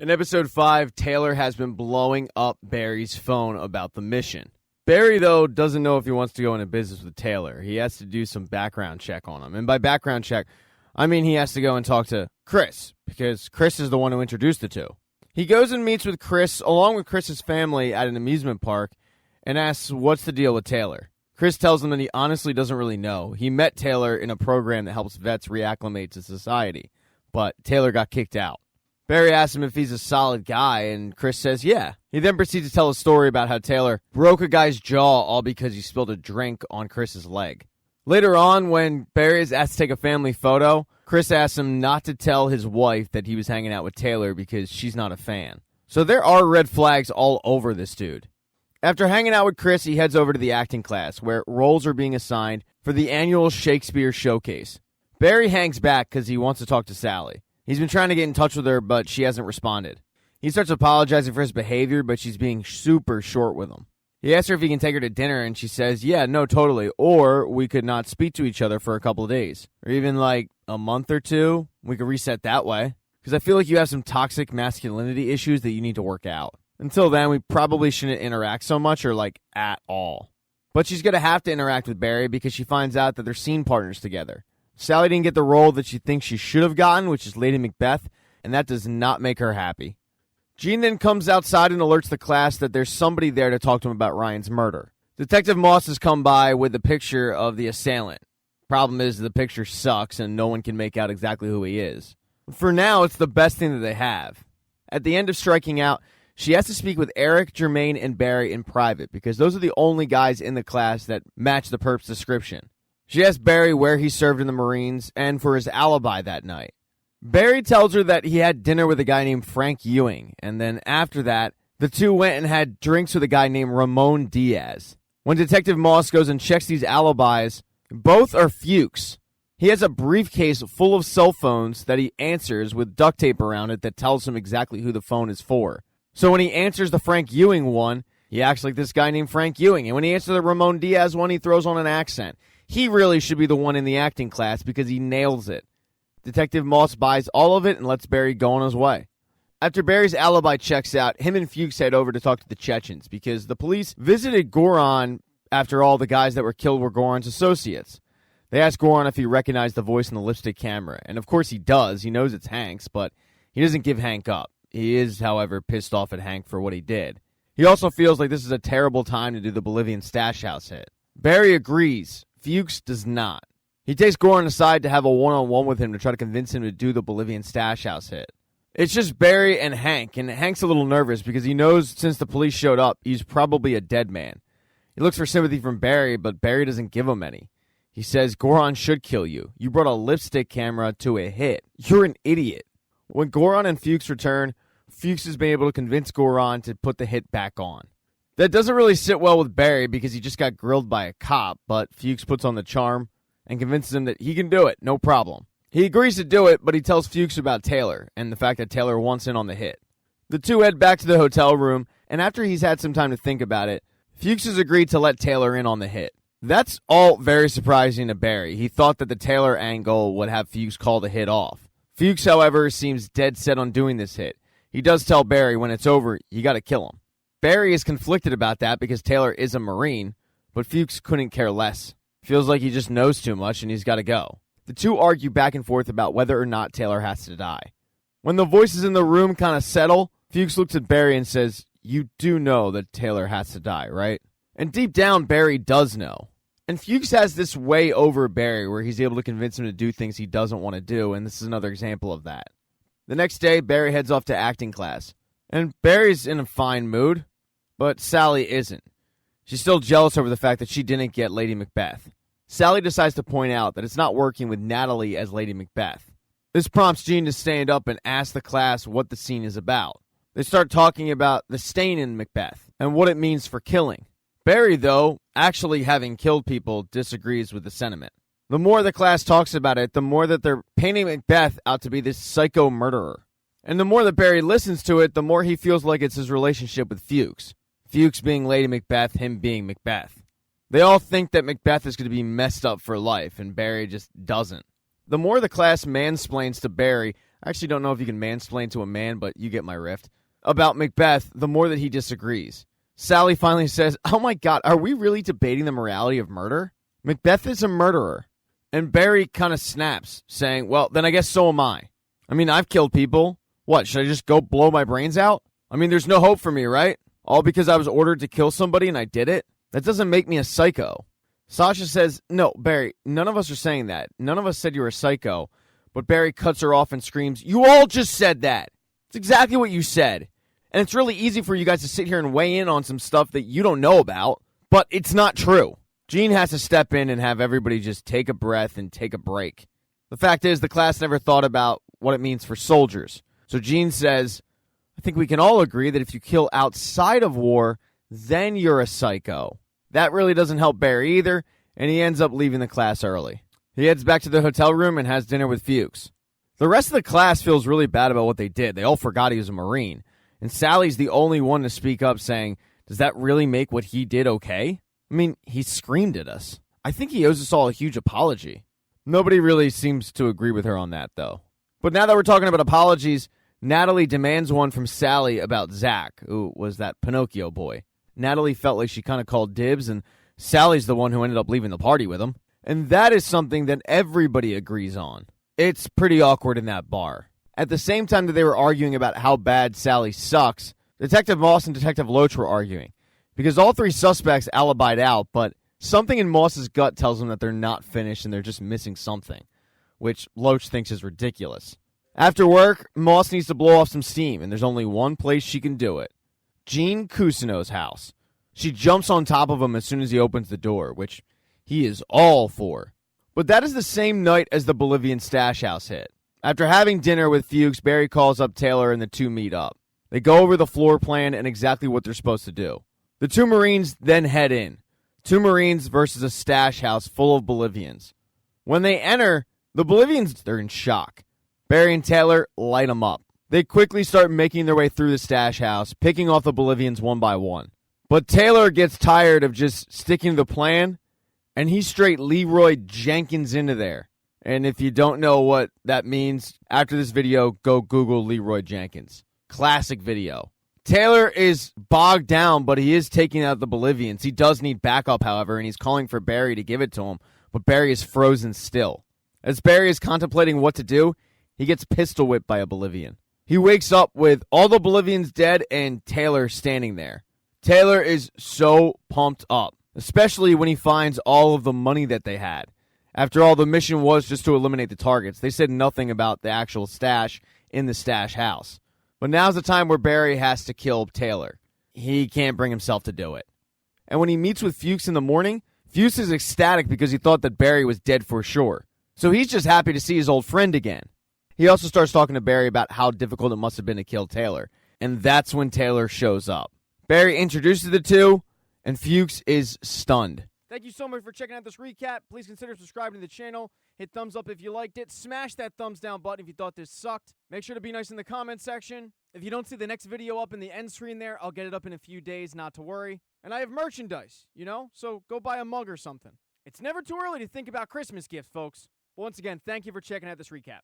In episode 5, Taylor has been blowing up Barry's phone about the mission. Barry, though, doesn't know if he wants to go into business with Taylor. He has to do some background check on him. And by background check, I mean he has to go and talk to Chris, because Chris is the one who introduced the two. He goes and meets with Chris, along with Chris's family, at an amusement park, and asks what's the deal with Taylor. Chris tells him that he honestly doesn't really know. He met Taylor in a program that helps vets reacclimate to society, but Taylor got kicked out. Barry asks him if he's a solid guy, and Chris says yeah. He then proceeds to tell a story about how Taylor broke a guy's jaw all because he spilled a drink on Chris's leg. Later on, when Barry is asked to take a family photo, Chris asks him not to tell his wife that he was hanging out with Taylor because she's not a fan. So there are red flags all over this dude. After hanging out with Chris, he heads over to the acting class, where roles are being assigned for the annual Shakespeare showcase. Barry hangs back because he wants to talk to Sally. He's been trying to get in touch with her, but she hasn't responded. He starts apologizing for his behavior, but she's being super short with him. He asks her if he can take her to dinner, and she says, yeah, no, totally, or we could not speak to each other for a couple of days. Or even like a month or two, we could reset that way. Because I feel like you have some toxic masculinity issues that you need to work out. Until then, we probably shouldn't interact so much or like at all. But she's going to have to interact with Barry because she finds out that they're scene partners together. Sally didn't get the role that she thinks she should have gotten, which is Lady Macbeth, and that does not make her happy. Jean then comes outside and alerts the class that there's somebody there to talk to him about Ryan's murder. Detective Moss has come by with a picture of the assailant. Problem is the picture sucks and no one can make out exactly who he is. For now, it's the best thing that they have. At the end of striking out, she has to speak with Eric, Jermaine, and Barry in private because those are the only guys in the class that match the perp's description. She asks Barry where he served in the Marines and for his alibi that night. Barry tells her that he had dinner with a guy named Frank Ewing, and then after that, the two went and had drinks with a guy named Ramon Diaz. When Detective Moss goes and checks these alibis, both are Fuchs. He has a briefcase full of cell phones that he answers with duct tape around it that tells him exactly who the phone is for. So when he answers the Frank Ewing one, he acts like this guy named Frank Ewing, and when he answers the Ramon Diaz one, he throws on an accent. He really should be the one in the acting class because he nails it. Detective Moss buys all of it and lets Barry go on his way. After Barry's alibi checks out, him and Fuchs head over to talk to the Chechens because the police visited Goran after all the guys that were killed were Goran's associates. They ask Goran if he recognized the voice in the lipstick camera, and of course he does. He knows it's Hank's, but he doesn't give Hank up. He is, however, pissed off at Hank for what he did. He also feels like this is a terrible time to do the Bolivian stash house hit. Barry agrees. Fuchs does not. He takes Goran aside to have a one-on-one with him to try to convince him to do the Bolivian stash house hit. It's just Barry and Hank's a little nervous because he knows since the police showed up, he's probably a dead man. He looks for sympathy from Barry, but Barry doesn't give him any. He says, Goran should kill you. You brought a lipstick camera to a hit. You're an idiot. When Goran and Fuchs return, Fuchs has been able to convince Goran to put the hit back on. That doesn't really sit well with Barry because he just got grilled by a cop, but Fuchs puts on the charm and convinces him that he can do it, no problem. He agrees to do it, but he tells Fuchs about Taylor and the fact that Taylor wants in on the hit. The two head back to the hotel room, and after he's had some time to think about it, Fuchs has agreed to let Taylor in on the hit. That's all very surprising to Barry. He thought that the Taylor angle would have Fuchs call the hit off. Fuchs, however, seems dead set on doing this hit. He does tell Barry when it's over, you gotta kill him. Barry is conflicted about that because Taylor is a Marine, but Fuchs couldn't care less. Feels like he just knows too much and he's gotta go. The two argue back and forth about whether or not Taylor has to die. When the voices in the room kind of settle, Fuchs looks at Barry and says, you do know that Taylor has to die, right? And deep down, Barry does know. And Fuchs has this way over Barry where he's able to convince him to do things he doesn't want to do, and this is another example of that. The next day, Barry heads off to acting class. And Barry's in a fine mood, but Sally isn't. She's still jealous over the fact that she didn't get Lady Macbeth. Sally decides to point out that it's not working with Natalie as Lady Macbeth. This prompts Jean to stand up and ask the class what the scene is about. They start talking about the stain in Macbeth and what it means for killing. Barry, though, actually having killed people, disagrees with the sentiment. The more the class talks about it, the more that they're painting Macbeth out to be this psycho murderer. And the more that Barry listens to it, the more he feels like it's his relationship with Fuchs. Fuchs being Lady Macbeth, him being Macbeth. They all think that Macbeth is going to be messed up for life, and Barry just doesn't. The more the class mansplains to Barry I actually don't know if you can mansplain to a man, but you get my rift. About Macbeth, the more that he disagrees. Sally finally says, "Oh my God, are we really debating the morality of murder? Macbeth is a murderer." And Barry kind of snaps, saying, "Well, then I guess so am I. I mean, I've killed people. What, should I just go blow my brains out? I mean, there's no hope for me, right? All because I was ordered to kill somebody and I did it? That doesn't make me a psycho." Sasha says, "No, Barry, none of us are saying that. None of us said you were a psycho." But Barry cuts her off and screams, "You all just said that. It's exactly what you said. And it's really easy for you guys to sit here and weigh in on some stuff that you don't know about, but it's not true." Gene has to step in and have everybody just take a breath and take a break. The fact is, the class never thought about what it means for soldiers. So Gene says, "I think we can all agree that if you kill outside of war, then you're a psycho." That really doesn't help Barry either, and he ends up leaving the class early. He heads back to the hotel room and has dinner with Fuchs. The rest of the class feels really bad about what they did. They all forgot he was a Marine. And Sally's the only one to speak up, saying, "Does that really make what he did okay? I mean, he screamed at us. I think he owes us all a huge apology." Nobody really seems to agree with her on that, though. But now that we're talking about apologies, Natalie demands one from Sally about Zach, who was that Pinocchio boy. Natalie felt like she kind of called dibs, and Sally's the one who ended up leaving the party with him. And that is something that everybody agrees on. It's pretty awkward in that bar. At the same time that they were arguing about how bad Sally sucks, Detective Moss and Detective Loach were arguing. Because all three suspects alibied out, but something in Moss's gut tells him that they're not finished and they're just missing something, which Loach thinks is ridiculous. After work, Moss needs to blow off some steam, and there's only one place she can do it. Gene Cousineau's house. She jumps on top of him as soon as he opens the door, which he is all for. But that is the same night as the Bolivian stash house hit. After having dinner with Fuchs, Barry calls up Taylor and the two meet up. They go over the floor plan and exactly what they're supposed to do. The two Marines then head in. Two Marines versus a stash house full of Bolivians. When they enter, the Bolivians, they're in shock. Barry and Taylor light them up. They quickly start making their way through the stash house, picking off the Bolivians one by one. But Taylor gets tired of just sticking to the plan, and he straight Leroy Jenkins into there. And if you don't know what that means, after this video, go Google Leroy Jenkins. Classic video. Taylor is bogged down, but he is taking out the Bolivians. He does need backup, however, and he's calling for Barry to give it to him, but Barry is frozen still. As Barry is contemplating what to do, he gets pistol whipped by a Bolivian. He wakes up with all the Bolivians dead and Taylor standing there. Taylor is so pumped up, especially when he finds all of the money that they had. After all, the mission was just to eliminate the targets. They said nothing about the actual stash in the stash house. But now's the time where Barry has to kill Taylor. He can't bring himself to do it. And when he meets with Fuchs in the morning, Fuchs is ecstatic because he thought that Barry was dead for sure. So he's just happy to see his old friend again. He also starts talking to Barry about how difficult it must have been to kill Taylor. And that's when Taylor shows up. Barry introduces the two, and Fuchs is stunned. Thank you so much for checking out this recap. Please consider subscribing to the channel. Hit thumbs up if you liked it. Smash that thumbs down button if you thought this sucked. Make sure to be nice in the comment section. If you don't see the next video up in the end screen there, I'll get it up in a few days, not to worry. And I have merchandise, so go buy a mug or something. It's never too early to think about Christmas gifts, folks. Once again, thank you for checking out this recap.